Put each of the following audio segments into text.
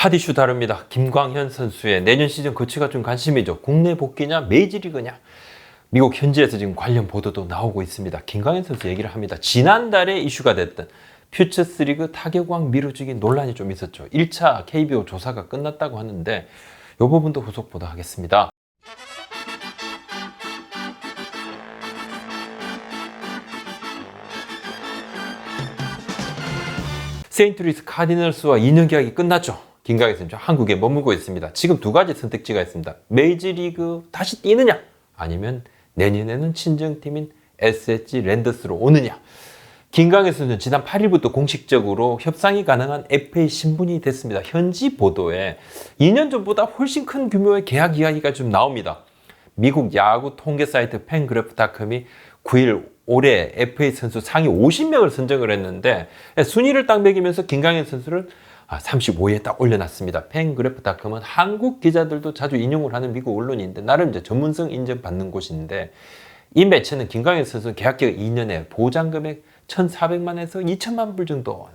핫 이슈 다릅니다. 김광현 선수의 내년 시즌 거치가 좀 관심이죠. 국내 복귀냐 메이저리그냐. 미국 현지에서 지금 관련 보도도 나오고 있습니다. 김광현 선수 얘기를 합니다. 지난달에 이슈가 됐던 퓨처스리그 타격왕 미루지기 논란이 좀 있었죠. 1차 KBO 조사가 끝났다고 하는데 이 부분도 후속 보도하겠습니다. 세인트루이스 카디널스와 2년 계약이 끝났죠. 김광현 선수 한국에 머물고 있습니다. 지금 두 가지 선택지가 있습니다. 메이저리그 다시 뛰느냐 아니면 내년에는 친정팀인 SSG 랜더스로 오느냐. 김광현 선수는 지난 8일부터 공식적으로 협상이 가능한 FA 신분이 됐습니다. 현지 보도에 2년 전보다 훨씬 큰 규모의 계약 이야기가 좀 나옵니다. 미국 야구 통계 사이트 팬그래프닷컴이 9일 올해 FA 선수 상위 50명을 선정을 했는데 순위를 딱 매기면서 김광현 선수를 35위에 딱 올려놨습니다. 팬그래프닷컴은 한국 기자들도 자주 인용을 하는 미국 언론인데 나름 이제 전문성 인정받는 곳인데 이 매체는 김광현 선수 계약기간 2년에 보장금액 1,400만에서 2천만 불 정도.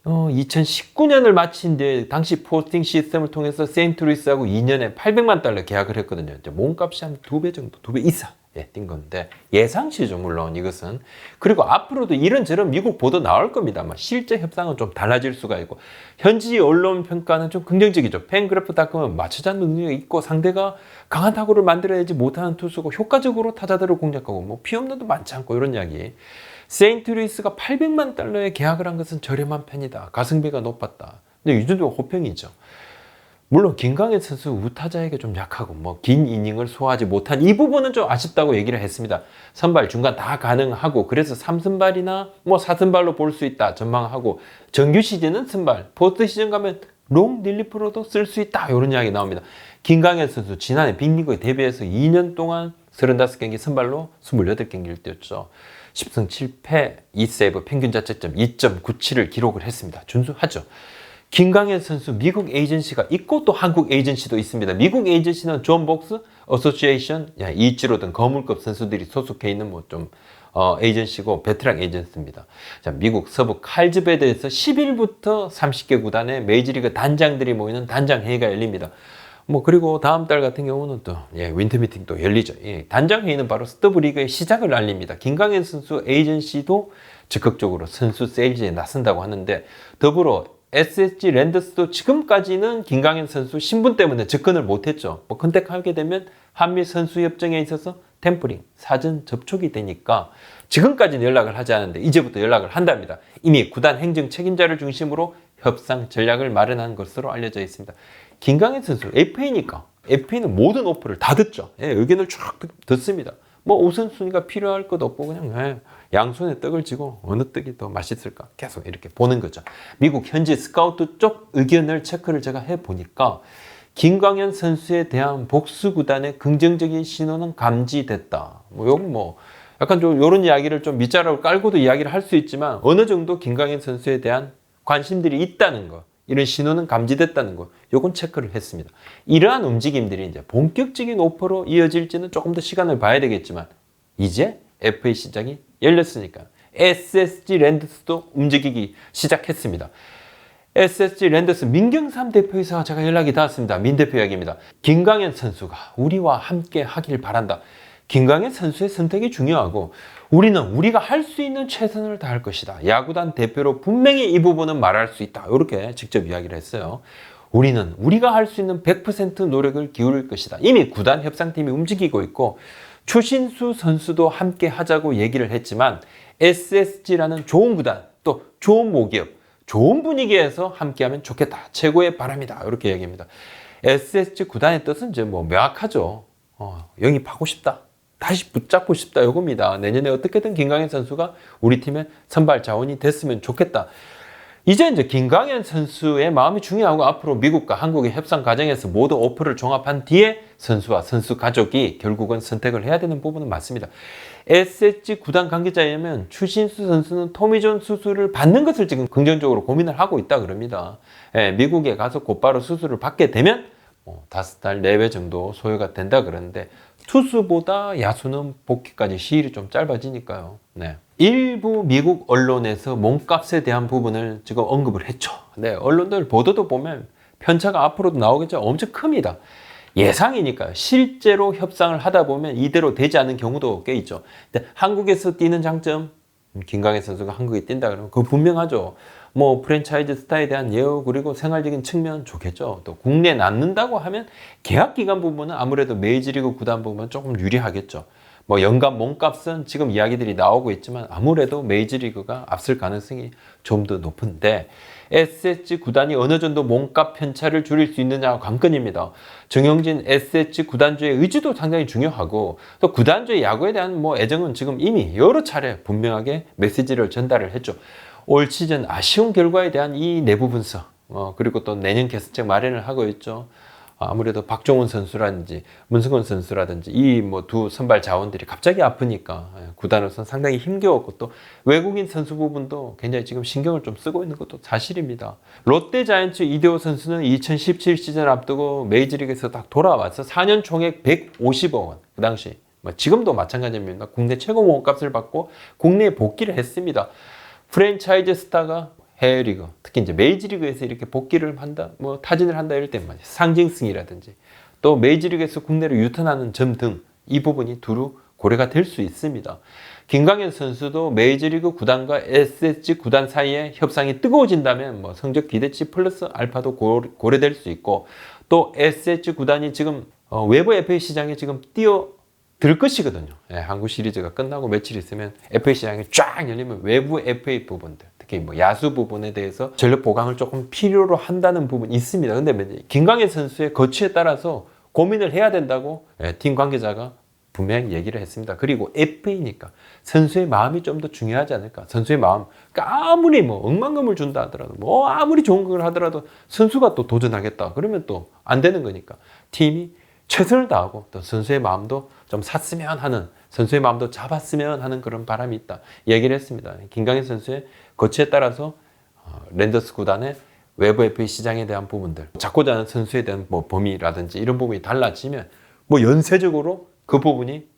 2019년을 마친 뒤에 당시 포스팅 시스템을 통해서 세인트루이스하고 2년에 800만 달러 계약을 했거든요. 이제 몸값이 한 2배 정도, 2배 이상 뛴 건데 예상치죠 물론 이것은. 그리고 앞으로도 이런저런 미국 보도 나올 겁니다만 실제 협상은 좀 달라질 수가 있고 현지 언론 평가는 좀 긍정적이죠. 팬그래프닷컴은 맞춰잡는 능력이 있고 상대가 강한 타구를 만들어야지 못하는 투수고 효과적으로 타자들을 공략하고 뭐 피홈런도 많지 않고 이런 이야기. 세인트루이스가 800만 달러에 계약을 한 것은 저렴한 편이다. 가성비가 높았다. 근데 이 정도가 호평이죠. 물론 김광현 선수 우타자에게 좀 약하고 뭐 긴 이닝을 소화하지 못한 이 부분은 좀 아쉽다고 얘기를 했습니다. 선발 중간 다 가능하고 그래서 3선발이나 뭐 4선발로 볼 수 있다 전망하고 정규 시즌은 선발, 포스트 시즌 가면 롱 릴리프로도 쓸 수 있다 이런 이야기 나옵니다. 김광현 선수 지난해 빅리그에 데뷔해서 2년 동안 35경기 선발로 28경기를 뛰었죠. 10승 7패 2세이브 평균 자책점 2.97을 기록을 했습니다. 준수하죠. 김광현 선수 미국 에이전시가 있고 또 한국 에이전시도 있습니다. 미국 에이전시는 존 복스 어소시에이션, 이치로 등 거물급 선수들이 소속해 있는 에이전시고 베테랑 에이전시입니다. 자, 미국 서부 칼즈베드에서 10일부터 30개 구단의 메이저리그 단장들이 모이는 단장 회의가 열립니다. 그리고 다음 달 같은 경우는 또 윈터 미팅도 열리죠. 단장 회의는 바로 스토브 리그의 시작을 알립니다. 김광현 선수 에이전시도 적극적으로 선수 세일즈에 나선다고 하는데 더불어 SSG 랜더스도 지금까지는 김광현 선수 신분 때문에 접근을 못했죠. 컨택하게 되면 한미 선수 협정에 있어서 템퍼링, 사전 접촉이 되니까 지금까지는 연락을 하지 않았는데 이제부터 연락을 한답니다. 이미 구단 행정 책임자를 중심으로 협상 전략을 마련한 것으로 알려져 있습니다. 김광현 선수 FA니까 FA는 모든 오퍼를 다 듣죠. 의견을 쫙 듣습니다. 우선순위가 필요할 것 없고 그냥 양손에 떡을 쥐고 어느 떡이 더 맛있을까 계속 이렇게 보는 거죠. 미국 현지 스카우트 쪽 의견을 체크를 제가 해보니까 김광현 선수에 대한 복수 구단의 긍정적인 신호는 감지됐다. 약간 좀 이런 이야기를 좀 밑자락을 깔고도 이야기를 할 수 있지만 어느 정도 김광현 선수에 대한 관심들이 있다는 거, 이런 신호는 감지됐다는 거, 요건 체크를 했습니다. 이러한 움직임들이 이제 본격적인 오퍼로 이어질지는 조금 더 시간을 봐야 되겠지만 이제 FA 시장이 열렸으니까 SSG 랜더스도 움직이기 시작했습니다. SSG 랜더스 민경삼 대표에서 제가 연락이 닿았습니다. 민 대표 이야기입니다. 김광현 선수가 우리와 함께 하길 바란다. 김광현 선수의 선택이 중요하고 우리는 우리가 할 수 있는 최선을 다할 것이다. 야구단 대표로 분명히 이 부분은 말할 수 있다. 이렇게 직접 이야기를 했어요. 우리는 우리가 할 수 있는 100% 노력을 기울일 것이다. 이미 구단 협상팀이 움직이고 있고 추신수 선수도 함께 하자고 얘기를 했지만 SSG라는 좋은 구단, 또 좋은 모기업, 좋은 분위기에서 함께하면 좋겠다. 최고의 바람이다. 이렇게 얘기합니다. SSG 구단의 뜻은 이제 명확하죠. 영입하고 싶다. 다시 붙잡고 싶다. 이겁니다. 내년에 어떻게든 김광현 선수가 우리 팀의 선발 자원이 됐으면 좋겠다. 이제 김광현 선수의 마음이 중요하고 앞으로 미국과 한국의 협상 과정에서 모든 오퍼를 종합한 뒤에 선수와 선수 가족이 결국은 선택을 해야 되는 부분은 맞습니다. SSG 구단 관계자에 의하면 추신수 선수는 토미존 수술을 받는 것을 지금 긍정적으로 고민을 하고 있다 그럽니다. 미국에 가서 곧바로 수술을 받게 되면 5달 내외 정도 소요가 된다 그러는데 투수보다 야수는 복귀까지 시일이 좀 짧아지니까요. 일부 미국 언론에서 몸값에 대한 부분을 지금 언급을 했죠. 언론들 보도도 보면 편차가 앞으로도 나오겠죠. 엄청 큽니다. 예상이니까 실제로 협상을 하다 보면 이대로 되지 않는 경우도 꽤 있죠. 근데 한국에서 뛰는 장점, 김강현 선수가 한국에 뛴다 그러면 그거 분명하죠. 뭐 프랜차이즈 스타에 대한 예우 그리고 생활적인 측면 좋겠죠. 또 국내에 낳는다고 하면 계약 기간 부분은 아무래도 메이저리그 구단 부분은 조금 유리하겠죠. 뭐 연간 몸값은 지금 이야기들이 나오고 있지만 아무래도 메이저리그가 앞설 가능성이 좀 더 높은데 SH 구단이 어느 정도 몸값 편차를 줄일 수 있느냐가 관건입니다. 정영진 SH 구단주의 의지도 상당히 중요하고 또 구단주의 야구에 대한 뭐 애정은 지금 이미 여러 차례 분명하게 메시지를 전달을 했죠. 올 시즌 아쉬운 결과에 대한 이 내부 분석 그리고 또 내년 개선책 마련을 하고 있죠. 아무래도 박종훈 선수라든지 문승원 선수라든지 이 뭐 두 선발 자원들이 갑자기 아프니까 구단으로서는 상당히 힘겨웠고 또 외국인 선수 부분도 굉장히 지금 신경을 좀 쓰고 있는 것도 사실입니다. 롯데 자이언츠 이대호 선수는 2017 시즌 앞두고 메이저리그에서 딱 돌아와서 4년 총액 150억 원 그 당시 지금도 마찬가지입니다. 국내 최고 몸값을 받고 국내에 복귀를 했습니다. 프랜차이즈 스타가 해외 리그, 특히 이제 메이저리그에서 이렇게 복귀를 한다, 뭐 타진을 한다 이럴 때 말이야. 상징성이라든지 또 메이저리그에서 국내로 유턴하는 점 등 이 부분이 두루 고려가 될 수 있습니다. 김광현 선수도 메이저리그 구단과 SSG 구단 사이에 협상이 뜨거워진다면 뭐 성적 기대치 플러스 알파도 고려될 수 있고 또 SSG 구단이 지금 외부 FA 시장에 지금 들 것이거든요. 한국 시리즈가 끝나고 며칠 있으면 FA 시장이 쫙 열리면 외부 FA 부분들, 특히 뭐 야수 부분에 대해서 전력 보강을 조금 필요로 한다는 부분이 있습니다. 근데 김광현 선수의 거취에 따라서 고민을 해야 된다고 팀 관계자가 분명히 얘기를 했습니다. 그리고 FA니까 선수의 마음이 좀 더 중요하지 않을까. 선수의 마음. 그러니까 아무리 뭐 억만금을 준다 하더라도 뭐 아무리 좋은 걸 하더라도 선수가 또 도전하겠다. 그러면 또 안 되는 거니까 팀이 최선을 다하고 또 선수의 마음도 좀 샀으면 하는, 선수의 마음도 잡았으면 하는 그런 바람이 있다 얘기를 했습니다. 김강현 선수의 거취에 따라서 랜더스 구단의 외부 FA 시장에 대한 부분들, 잡고자 하는 선수에 대한 뭐 범위라든지 이런 부분이 달라지면 뭐 연쇄적으로 그 부분이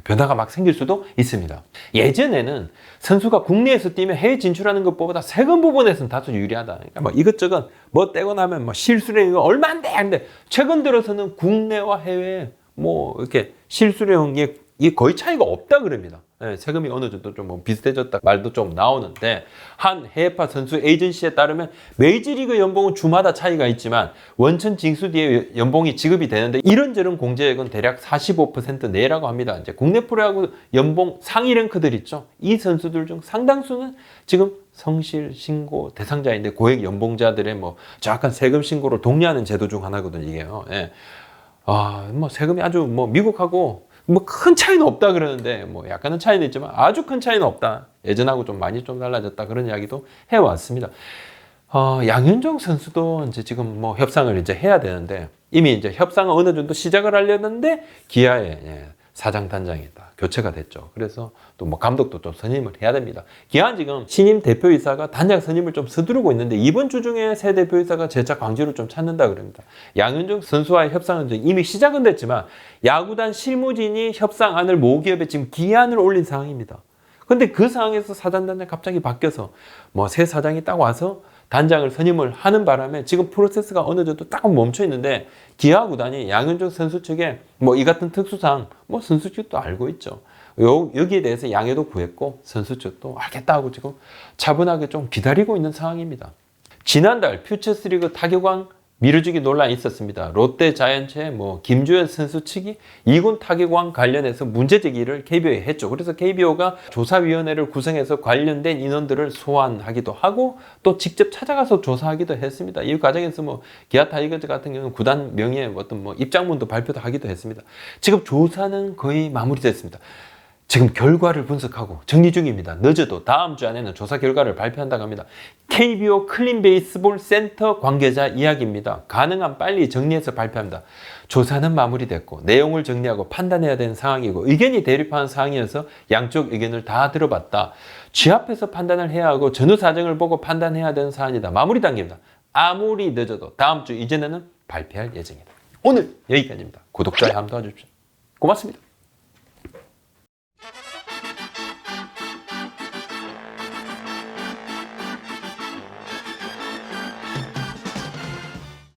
변화가 막 생길 수도 있습니다. 예전에는 선수가 국내에서 뛰면 해외 진출하는 것보다 세금 부분에서는 다소 유리하다. 그러니까 뭐 이것저것 뭐 떼고 나면 뭐 실수령 이거 얼마 안 돼. 근데 최근 들어서는 국내와 해외 뭐 이렇게 실수령이 거의 차이가 없다 그럽니다. 세금이 어느 정도 좀 뭐 비슷해졌다 말도 좀 나오는데 한 해외파 선수 에이전시에 따르면 메이저리그 연봉은 주마다 차이가 있지만 원천 징수 뒤에 연봉이 지급이 되는데 이런저런 공제액은 대략 45% 내라고 합니다. 이제 국내 프로야구 연봉 상위 랭크들 있죠. 이 선수들 중 상당수는 지금 성실 신고 대상자인데 고액 연봉자들의 뭐 정확한 세금 신고를 독려하는 제도 중 하나거든요. 이게요. 뭐 세금이 아주 뭐 미국하고 뭐 큰 차이는 없다 그러는데 뭐 약간은 차이는 있지만 아주 큰 차이는 없다. 예전하고 좀 많이 좀 달라졌다 그런 이야기도 해왔습니다. 양현종 선수도 이제 지금 뭐 협상을 이제 해야 되는데 이미 이제 협상을 어느 정도 시작을 하려는데 기아의 사장 단장이 다 교체가 됐죠. 그래서 또 뭐 감독도 좀 선임을 해야 됩니다. 기아는 지금 신임 대표이사가 단장 선임을 좀 서두르고 있는데 이번 주 중에 새 대표이사가 재차 광주를 좀 찾는다 그럽니다. 양현종 선수와의 협상은 이미 시작은 됐지만 야구단 실무진이 협상안을 모기업에 지금 기한을 올린 상황입니다. 근데 그 상황에서 사장 단장이 갑자기 바뀌어서 뭐 새 사장이 딱 와서 단장을 선임을 하는 바람에 지금 프로세스가 어느 정도 딱 멈춰 있는데 기아 구단이 양현종 선수 측에 뭐 이 같은 특수사항 뭐 선수 측도 알고 있죠. 여기에 대해서 양해도 구했고 선수 측도 알겠다 하고 지금 차분하게 좀 기다리고 있는 상황입니다. 지난달 퓨처스리그 타격왕 미루주기 논란이 있었습니다. 롯데 자이언츠의 뭐 김주현 선수 측이 2군 타격왕 관련해서 문제 제기를 KBO에 했죠. 그래서 KBO가 조사위원회를 구성해서 관련된 인원들을 소환하기도 하고 또 직접 찾아가서 조사하기도 했습니다. 이 과정에서 뭐 기아 타이거즈 같은 경우는 구단 명의의 어떤 뭐 입장문도 발표도 하기도 했습니다. 지금 조사는 거의 마무리됐습니다. 지금 결과를 분석하고 정리 중입니다. 늦어도 다음 주 안에는 조사 결과를 발표한다고 합니다. KBO 클린 베이스볼 센터 관계자 이야기입니다. 가능한 빨리 정리해서 발표합니다. 조사는 마무리됐고 내용을 정리하고 판단해야 되는 상황이고 의견이 대립하는 상황이어서 양쪽 의견을 다 들어봤다. 취합해서 판단을 해야 하고 전후 사정을 보고 판단해야 되는 사안이다. 마무리 단계입니다. 아무리 늦어도 다음 주 이전에는 발표할 예정이다. 오늘 여기까지입니다. 구독, 좋아요 한번 도와주십시오. 고맙습니다.